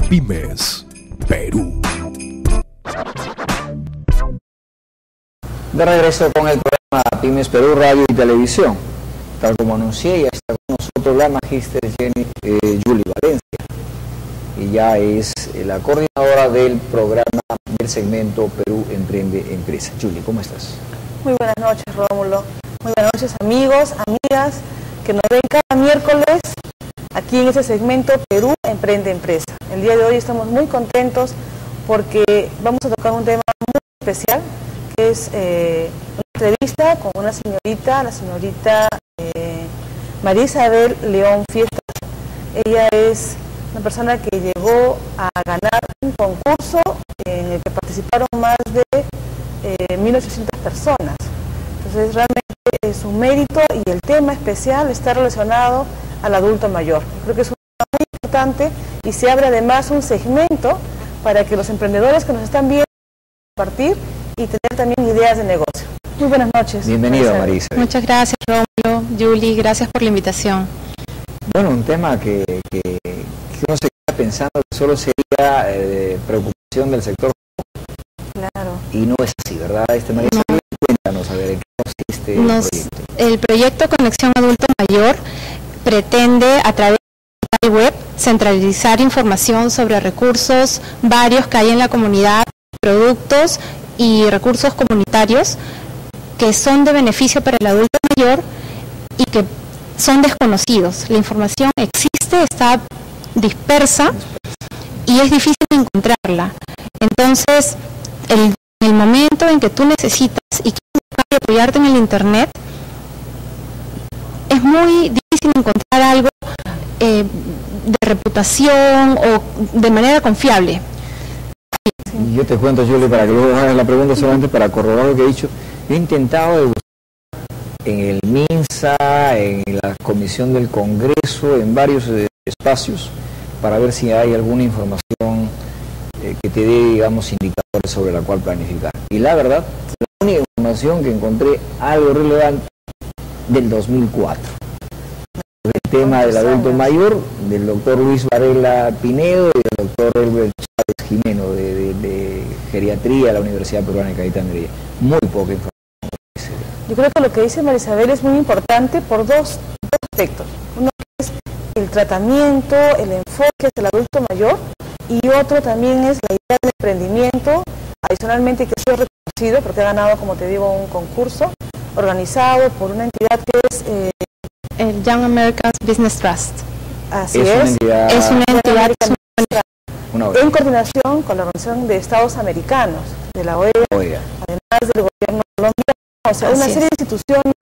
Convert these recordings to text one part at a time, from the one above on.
Pymes Perú. De regreso con el programa Pymes Perú Radio y Televisión. Tal como anuncié, ya está con nosotros la magíster Julie Valencia. Ella es la coordinadora del programa del segmento Perú Emprende Empresa. Julie, ¿cómo estás? Muy buenas noches, Rómulo. Muy buenas noches, amigos, amigas, que nos ven cada miércoles aquí en ese segmento Perú Emprende Empresa. El día de hoy estamos muy contentos porque vamos a tocar un tema muy especial, que es una entrevista con una señorita, la señorita María Isabel León Fiestas. Ella es una persona que llegó a ganar un concurso en el que participaron más de 1.800 personas. Entonces realmente su mérito y el tema especial está relacionado al adulto mayor. Creo que es un tema muy importante y se abre además un segmento para que los emprendedores que nos están viendo compartir y tener también ideas de negocio. Muy buenas noches. Bienvenida, María Isabel. Muchas gracias, Rómulo, Julie, gracias por la invitación. Bueno, un tema que uno se queda pensando que solo sería preocupación del sector. Claro. Y no es así, ¿verdad? María Isabel, no. Cuéntanos, a ver, ¿en qué consiste el proyecto? El proyecto Conexión Adulto Mayor pretende, a través de la web, centralizar información sobre recursos varios que hay en la comunidad, productos y recursos comunitarios que son de beneficio para el adulto mayor y que son desconocidos. La información existe, está dispersa y es difícil encontrarla. Entonces, en el momento en que tú necesitas y quieres apoyarte en el internet, es muy difícil encontrar algo de reputación o de manera confiable. Y yo te cuento, Julie, para que luego hagas la pregunta solamente para corroborar lo que he dicho. Yo he intentado buscar en el MINSA, en la Comisión del Congreso, en varios espacios, para ver si hay alguna información que te dé, digamos, indicadores sobre la cual planificar. Y la verdad, la única información que encontré algo relevante del 2004. El tema del adulto mayor, del doctor Luis Varela Pinedo y del doctor Elber Chávez Jimeno, de geriatría de la Universidad Peruana de Caetano. Muy poca información. Yo creo que lo que dice María Isabel es muy importante por dos aspectos. Uno es el tratamiento, el enfoque del adulto mayor, y otro también es la idea del emprendimiento, adicionalmente que ha sido reconocido porque ha ganado, como te digo, un concurso organizado por una entidad que es el Young Americans Business Trust. Así es una entidad en coordinación con la Organización de Estados Americanos, de la OEA, además del gobierno colombiano, o sea, una serie de instituciones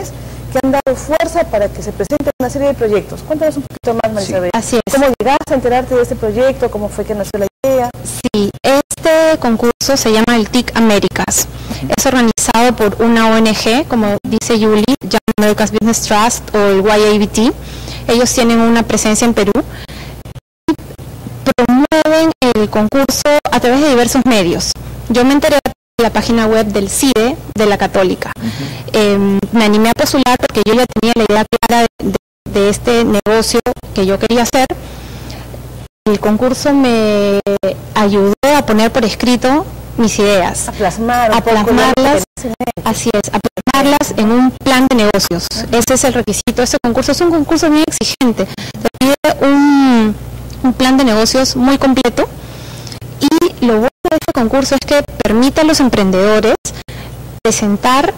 que han dado fuerza para que se presenten una serie de proyectos. Cuéntanos un poquito más, María Isabel. Así es. ¿Cómo llegaste a enterarte de este proyecto? ¿Cómo fue que nació la idea? Sí, este concurso se llama el TIC Américas. Es organizado por una ONG, como dice Julie, Young America's Business Trust o el YABT. Ellos tienen una presencia en Perú y promueven el concurso a través de diversos medios. Yo me enteré de la página web del CIDE de la Católica. Me animé a postular porque yo ya tenía la idea clara de este negocio que yo quería hacer. El concurso me ayudó a poner por escrito mis ideas, a plasmarlas, así es, a plasmarlas en un plan de negocios. Ese es el requisito. Este concurso es un concurso muy exigente. Te pide un plan de negocios muy completo, y lo bueno de este concurso es que permite a los emprendedores presentar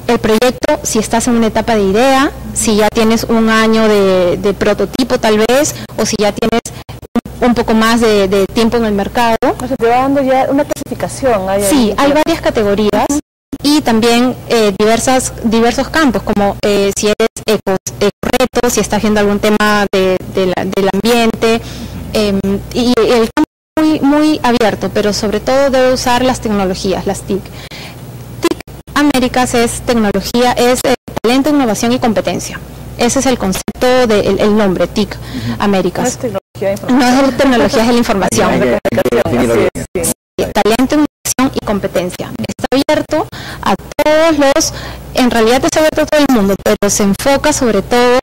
el proyecto si estás en una etapa de idea, si ya tienes un año de prototipo tal vez, o si ya tienes un poco más de tiempo en el mercado. O sea, te va dando ya una clasificación. Sí, hay varias categorías y también diversos campos, como si eres ecoreto, si estás viendo algún tema del ambiente, y el campo es muy abierto, pero sobre todo debe usar las tecnologías, las TIC. TIC Américas es tecnología, es talento, innovación y competencia. Ese es el concepto del nombre, TIC Américas. No es tecnología de la información. Talento, innovación y competencia. Está abierto a todos en realidad está abierto a todo el mundo, pero se enfoca sobre todo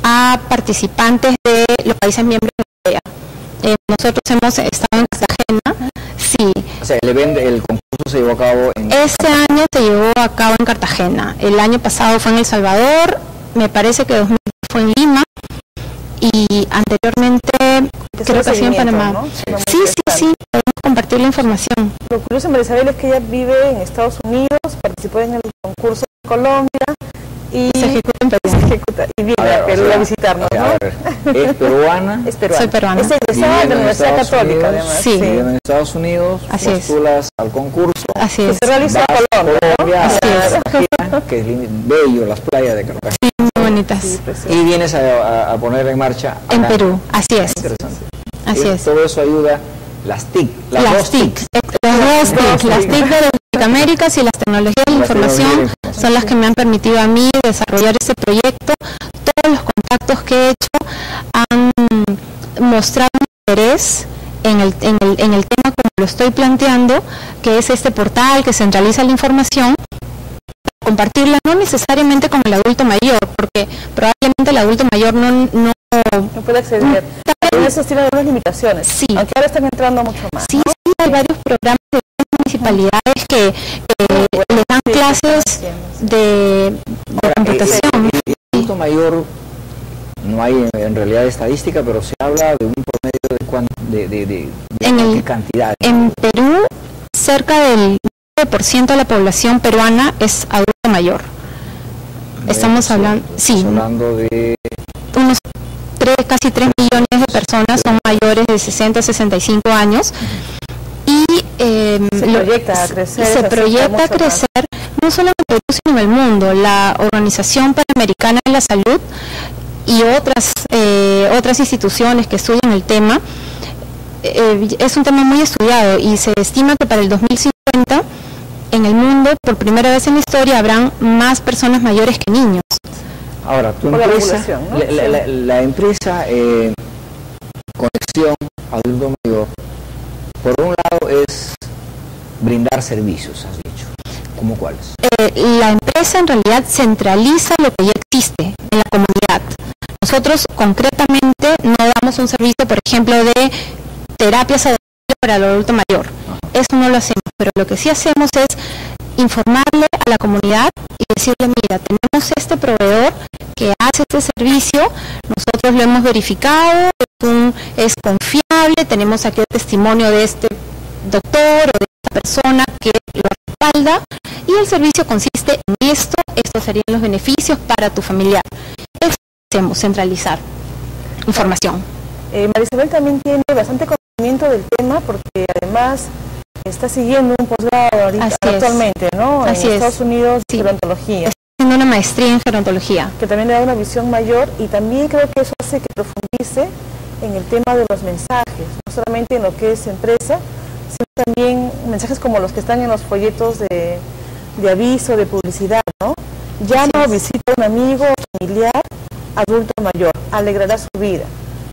a participantes de los países miembros de la OEA. nosotros hemos estado en Cartagena, sí. O sea, el concurso se llevó a cabo en... Este año se llevó a cabo en Cartagena, el año pasado fue en El Salvador, me parece que 2000 fue en Lima, y anteriormente creo que ha sido en Panamá. ¿No? Sí, podemos compartir la información. Lo curioso, María Isabel, es que ella vive en Estados Unidos, participó en el concurso de Colombia y se ejecuta en Perú. Y viene a Perú a visitarnos, ¿no? A ver, ¿es peruana? Es peruana. Soy peruana. Es egresada de la Universidad Católica, además. Sí. Vive en Estados Unidos, así postulas al concurso. Así es. Se realiza en Colombia, ¿no? Así es. Cartagena, que es bello, las playas de Cartagena. Sí, muy bonitas. Sí, pues, sí. Y vienes a poner en marcha acá En Perú, así es. Interesante. Así es. Todo eso ayuda, las TIC, Las dos TIC, las TIC de las Américas y las tecnologías de la información son las que me han permitido a mí desarrollar este proyecto. Todos los contactos que he hecho han mostrado interés en el tema como lo estoy planteando, que es este portal que centraliza la información, compartirla no necesariamente con el adulto mayor, porque probablemente el adulto mayor no puede acceder. También esos tienen unas limitaciones, sí. Aunque ahora están entrando mucho más. Sí, sí, hay varios programas de municipalidades que le dan clases de computación. El adulto mayor, no hay en realidad estadística, pero se habla de un promedio de qué cantidad. En Perú, cerca del 9% de la población peruana es adulto mayor. Estamos hablando, sí, hablando de unos casi 3 millones de personas son mayores de 60 a 65 años. Y se proyecta a crecer. Se proyecta a crecer no solo en Perú, sino en el mundo. La Organización Panamericana de la Salud y otras instituciones que estudian el tema, es un tema muy estudiado y se estima que para el 2050 en el mundo, por primera vez en la historia, habrán más personas mayores que niños. Ahora, tu por empresa, ¿no? la empresa Conexión Adulto Mayor, por un lado es brindar servicios, has dicho. ¿Cómo cuáles? La empresa en realidad centraliza lo que ya existe en la comunidad. Nosotros concretamente no damos un servicio, por ejemplo, de terapias para el adulto mayor. Eso no lo hacemos, pero lo que sí hacemos es informarle a la comunidad y decirle, mira, tenemos este proveedor que hace este servicio, nosotros lo hemos verificado, es confiable, tenemos aquí el testimonio de este doctor o de esta persona que lo respalda, y el servicio consiste en estos serían los beneficios para tu familiar. Eso hacemos, centralizar información. María Isabel también tiene bastante conocimiento del tema porque además está siguiendo un posgrado ahorita, actualmente, ¿no? Así en Estados Unidos, sí. gerontología. Está haciendo una maestría en gerontología. Que también le da una visión mayor y también creo que eso hace que profundice en el tema de los mensajes, no solamente en lo que es empresa, sino también mensajes como los que están en los folletos de aviso, de publicidad, ¿no? Llama o visita a un amigo o familiar adulto mayor, alegrará su vida.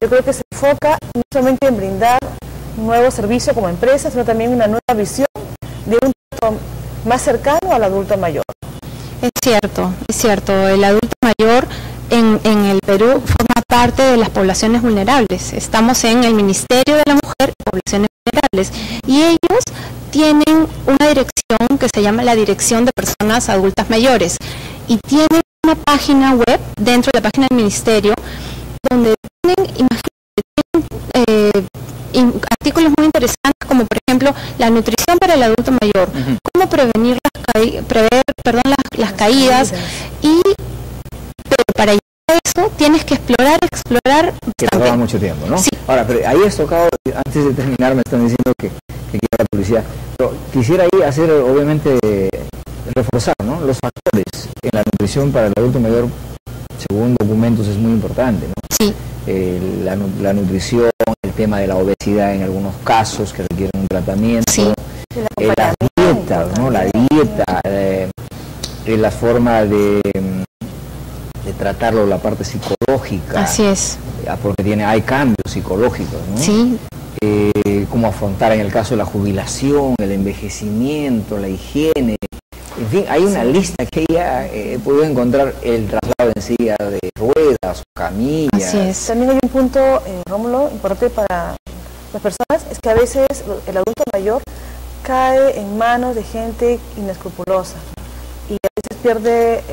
Yo creo que se enfoca no solamente en brindar un nuevo servicio como empresa, sino también una nueva visión de un trato más cercano al adulto mayor. Es cierto, el adulto mayor en el Perú forma parte de las poblaciones vulnerables. Estamos en el Ministerio de la Mujer y Poblaciones Vulnerables y ellos tienen una dirección que se llama la Dirección de Personas Adultas Mayores y tienen una página web dentro de la página del Ministerio donde tienen artículos muy interesantes como por ejemplo la nutrición para el adulto mayor, cómo prevenir las caídas, pero para llegar a eso tienes que explorar que toma mucho tiempo, ¿no? Sí. Ahora, pero ahí has tocado, antes de terminar me están diciendo que quiera la publicidad, pero quisiera ahí hacer, obviamente, reforzar, ¿no? Los factores en la nutrición para el adulto mayor, según documentos, es muy importante, ¿no? Sí. La nutrición, el tema de la obesidad en algunos casos que requieren un tratamiento, sí. La dieta, ¿no? La dieta, la forma de tratarlo, la parte psicológica. Así es. Porque hay cambios psicológicos, ¿no? Sí. Cómo afrontar en el caso de la jubilación, el envejecimiento, la higiene. En fin, hay una lista que ya he podido encontrar, el traslado en silla de ruedas, camillas. Así es. También hay un punto, Rómulo, importante para las personas es que a veces el adulto mayor cae en manos de gente inescrupulosa y a veces pierde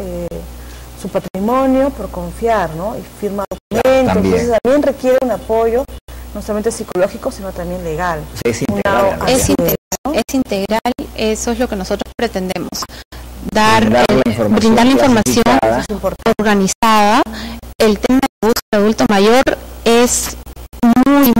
su patrimonio por confiar, ¿no? Y firma documentos, entonces también requiere un apoyo no solamente psicológico, sino también legal. Es integral. Es integral, eso es lo que nosotros pretendemos. Brindar la información organizada. El tema de abuso del adulto mayor es muy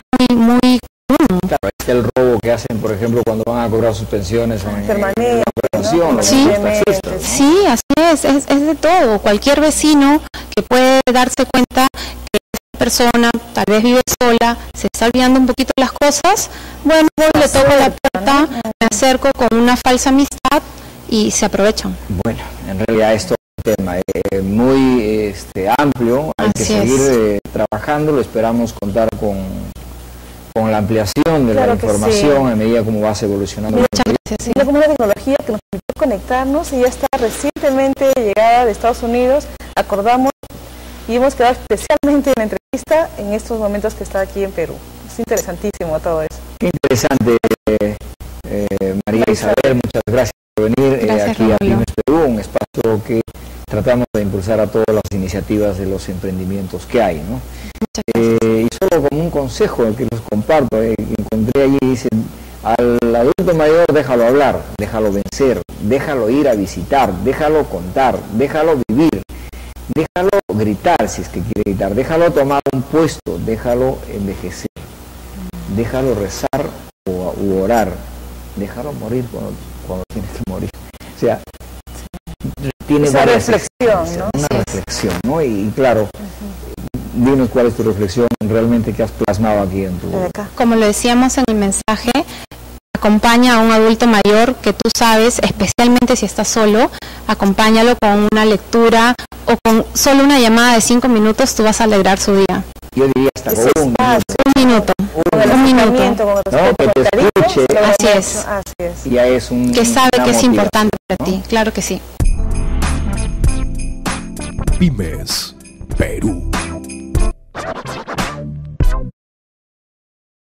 común. Claro, es el robo que hacen, por ejemplo, cuando van a cobrar sus pensiones permanente, ¿no? Sí, así es de todo. Cualquier vecino que puede darse cuenta que esa persona tal vez vive sola, se está olvidando un poquito las cosas, bueno, le toco la puerta, me acerco con una falsa amistad y se aprovechan. Bueno, en realidad esto es un tema muy amplio, hay que seguir trabajándolo, esperamos contar con la ampliación de la información a medida como vas evolucionando. Muchas gracias. Es como una tecnología que nos permitió conectarnos y ya está recientemente llegada de Estados Unidos, acordamos y hemos quedado especialmente en la entrevista en estos momentos que está aquí en Perú. Es interesantísimo todo eso. Qué interesante, María Isabel, muchas gracias por venir aquí a Pymes Perú, un espacio que tratamos de impulsar a todas las iniciativas de los emprendimientos que hay, ¿no? Y solo como un consejo que los comparto, encontré allí, dicen, al adulto mayor déjalo hablar, déjalo vencer, déjalo ir a visitar, déjalo contar, déjalo vivir, déjalo gritar si es que quiere gritar, déjalo tomar un puesto, déjalo envejecer, déjalo rezar u orar, déjalo morir cuando tienes que morir. O sea, tiene esa reflexión, ¿no? Una reflexión, ¿no? Y claro, dinos cuál es tu reflexión realmente que has plasmado aquí en tu... Como lo decíamos en el mensaje, acompaña a un adulto mayor que tú sabes, especialmente si estás solo, acompáñalo con una lectura o con solo una llamada de 5 minutos, tú vas a alegrar su día. Yo diría hasta con un minuto. Un minuto. No, que te escuche. Así es. Ya es un... Que sabe que es importante para ti, claro que sí. Pymes Perú.